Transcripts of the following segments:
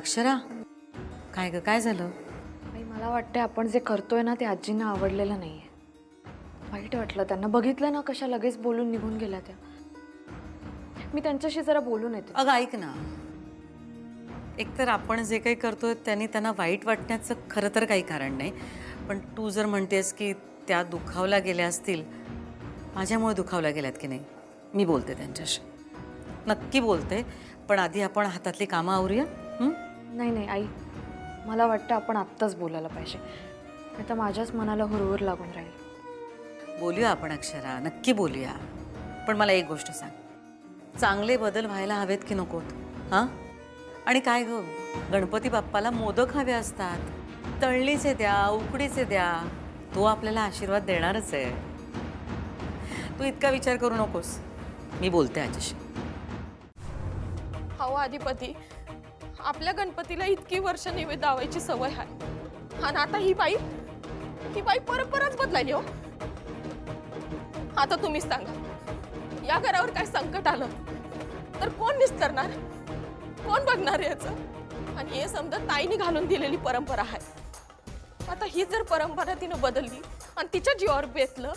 अक्षरा, काय ग, काय झालं? आई मला वाटतं आपण जे करतोय ना ते आजींना आवडलेलं नाहीये. वाईट वाटलं त्यांना. बघितलं ना कशा लगेच बोलून निघून गेल्या त्या. मी त्यांच्याशी जरा बोलून येते. अगं ऐक ना, एकतर आपण जे काही करतोय त्यांनी त्यांना वाईट वाटण्याचं खरं तर काही कारण नाही, पण तू जर म्हणतेस की त्या दुखावल्या गेल्या असतील, माझ्यामुळे दुखावल्या गेल्यात की नाही, मी बोलते त्यांच्याशी, नक्की बोलते. पण आधी आपण हातातली कामं आवरूया. नाही नाही आई, मला वाटतं आपण आत्ताच बोलायला पाहिजे. नाही तर माझ्याच मनाला हुरहुर लागून राहील. बोलूया आपण अक्षरा, नक्की बोलूया. पण मला एक गोष्ट सांग, चांगले बदल व्हायला हवेत की नकोत? हां, आणि काय ग, गणपती बाप्पाला मोदक हवे असतात. तळणीचे द्या, उकडीचे द्या, तो आपल्याला आशीर्वाद देणारच आहे. तू इतका विचार करू नकोस, मी बोलते आजीशी. हो अधिपती, आपल्या गणपतीला इतकी वर्ष नैवेद्य दावायची सवय आहे आणि आता ही बाई परंपराच बदलायली हो. आता तुम्हीच सांगा, या घरावर काय संकट आलं तर कोण निस्तरणार, कोण बघणार याचं? आणि हे समजा ताईने घालून दिलेली परंपरा आहे. आता ही जर परंपरा तिनं बदलली आणि तिच्या जीवावर बेतलं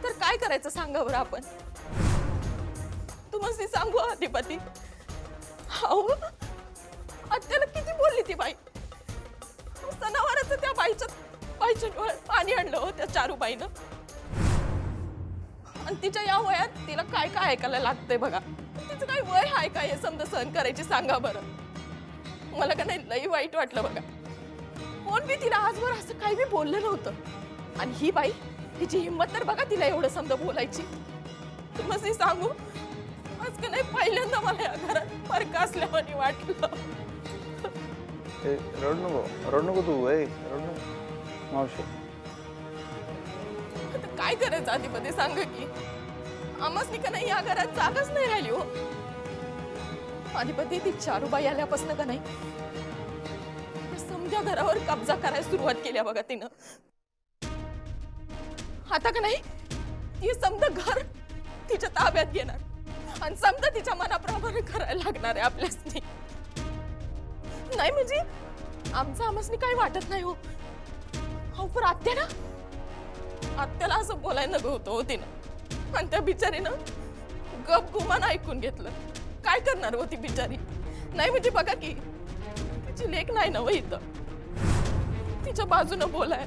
तर काय करायचं सांगा बरं आपण? तुम्हाला सांगू अधिपती, हो आत्याला किती बोलली ती बाई. सणावाराचं त्या बाईच्या डोळ्यात पाणी आणलं हो त्या चारूबाईनं. आणि तिच्या या वयात तिला काय काय ऐकायला लागतंय बघा. तिचं काय वय आहे काय हे समजा सहन करायची सांगा बरं? मला का नाही लई वाईट वाटलं बघा. कोण बी तिला आजवर असं काही बी बोललं नव्हतं. आणि ही बाई, तिची हिंमत तर बघा तिला एवढं समजा बोलायची. तुम्हाला सांगू, आज का नाही पहिल्यांदा मला या घरात फरक असल्यावानी वाटलं. रड नको तू, रड नको मावशी. आता काय करायचं अधिपती सांगा की? आम्हासनी का नाही या घरात जागाच नाही राहिली हो. अधिपती ती चारूबाई आल्यापासून का नाही समजा घरावर कब्जा करायला सुरुवात केली बघा तिनं. आता का नाही ती समजा घर तिच्या ताब्यात घेणार आणि समजा तिच्या मनाप्रमाणे करायला लागणार आहे आपल्यासनी. नाही म्हणजे आमच्यानी काही वाटत नाही हो. हो पण आत्याला असं बोलायला नको होतं हो तिनं. आणि त्या बिचारीनं गप गुमान ऐकून घेतलं. काय करणार होती बिचारी? नाही म्हणजे बघा की तिची लेक नाही ना हो इथं, तिच्या बाजूनं बोलाय.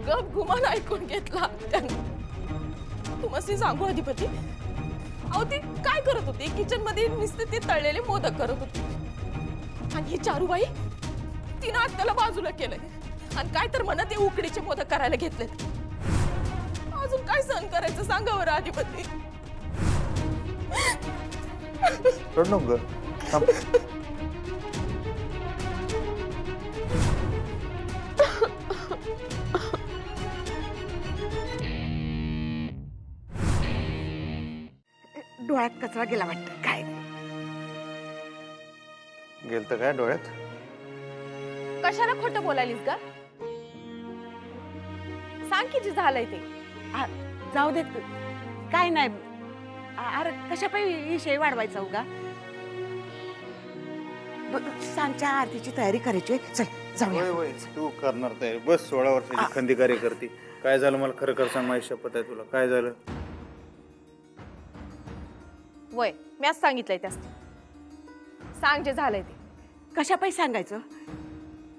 गप गुमान ऐकून घेतला त्यानं. तुम्हाला सांगू अधिपती, अहो ती काय करत होती किचन मध्ये, नुसते ते तळलेले मोदक करत होती. आणि ही चारूबाई तिनं आत्याला बाजूला केलंय आणि काय तर म्हणत ते उकडीचे मोदक करायला घेतलेत. अजून काय सहन करायचं सांगा बरं अधिपती? रड नको ग, थांब. डोळ्यात कचरा गेला वाटतं. काय गेलतं काय डोळ्यात? कशाला खोटं बोलायलीस का? सांग की जे झालंय ते. जाऊ देत, काय नाही. अरे कशा पाहिजे विषय वाढवायचा उगा. सांगच्या आरतीची तयारी करायची. चल जाऊया. वय तू करणार तयारी. बस 16 वर्षाची खंदी कार्यकर्ती. काय झालं मला खरं खरं सांग, माझी शपथ आहे तुला. काय झालं? वय मी आज सांगितलंय त्यास. सांग जे झालंय ते. कशा पाहिजे सांगायचं?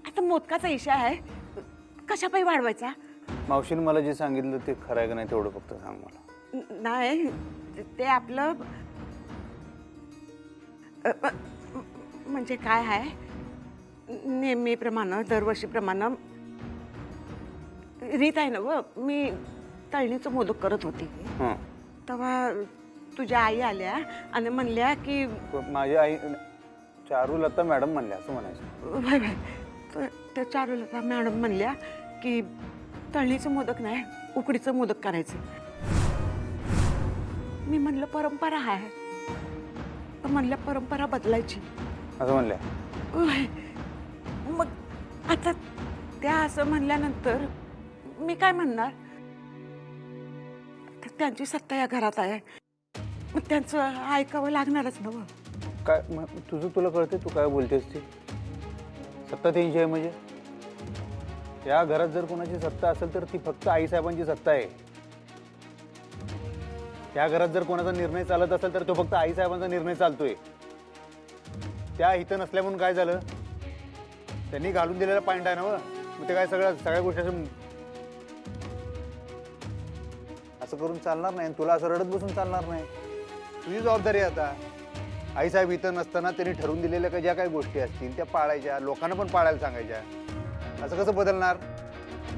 आता मोदकाचा विषय आहे, कशा पाहिजे वाढवायचा? मावशीने मला जे सांगितलं ते खरं आहे का नाही तेवढं फक्त सांग मला. नाही ते आपलं म्हणजे काय आहे, नेहमीप्रमाणे दरवर्षीप्रमाणे रीत आहे ना व. मी तळणीचं मोदक करत होती तेव्हा तुझ्या आई आल्या आणि म्हणल्या की, माझी आई चारुलता मॅडम म्हणल्या असं म्हणायचं. भाई भाई, तर त्या चारुलता मॅडम म्हणल्या की तळणीचं मोदक नाही, उकडीचं मोदक करायचं. मी म्हणलं परंपरा आहे, तर म्हणल्या परंपरा बदलायची असं म्हणल्या. मग आता त्या असं म्हणल्यानंतर मी काय म्हणणार? तर त्यांची सत्ता या घरात आहे, मग त्यांचं ऐकावं लागणारच ना. काय तुझं तुला कळते तू काय बोलतेस ती? सत्ता त्यांची आहे म्हणजे? या घरात जर कोणाची सत्ता असेल तर ती फक्त आईसाहेबांची सत्ता आहे. त्या घरात जर कोणाचा निर्णय चालत असेल तर तो फक्त आईसाहेबांचा निर्णय चालतोय. त्या इथं नसल्या म्हणून काय झालं? त्यांनी घालून दिलेला पॉईंट आहे ना. मग ते काय सगळ्या गोष्टी असं करून चालणार नाही. तुला असं रडत बसून चालणार नाही. तुझी जबाबदारी आहे आता. आईसाहेब इथं नसताना त्यांनी ठरवून दिलेल्या ज्या काही गोष्टी असतील त्या पाळायच्या, लोकांना पण पाळायला सांगायच्या. असं कसं बदलणार?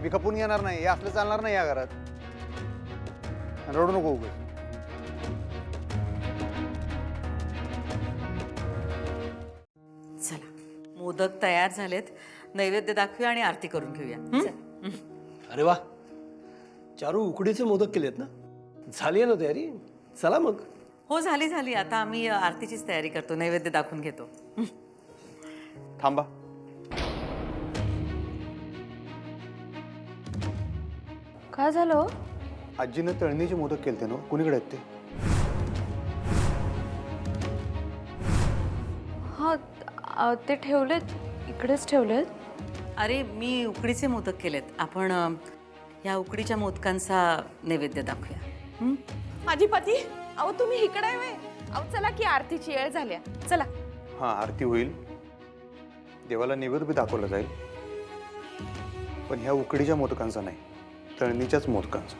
मी खपून घेणार नाही. हे असलं चालणार नाही या घरात. रडू नको उगाच. चला, मोदक तयार झालेत. नैवेद्य दाखवूया आणि आरती करून घेऊया. हं? अरे वा, चारू उकडीचे मोदक केलेत ना? झाली आहे ना तयारी? चला मग. हो, झाली झाली. आता आम्ही आरतीचीच तयारी करतो. नैवेद्य दाखवून घेतो. थांबा. काय झालं हो? आजीनं तळणीचे मोदक केलते ना. कुणीकडे आहेत ते? हां, ते ठेवलेत, इकडेच ठेवलेत. अरे, मी उकडीचे मोदक केलेत. आपण ह्या उकडीच्या मोदकांचा नैवेद्य दाखवूया. हं? आजीपती, अहो तुम्ही इकडे आहे व्हय? अहो चला की आरतीची वेळ झाल्या. चला. हां, आरती होईल. देवाला नैवेद्य बी दाखवला जाईल. पण ह्या उकडीच्या मोदकांचा नाही, तळणीच्याच मोदकांचा.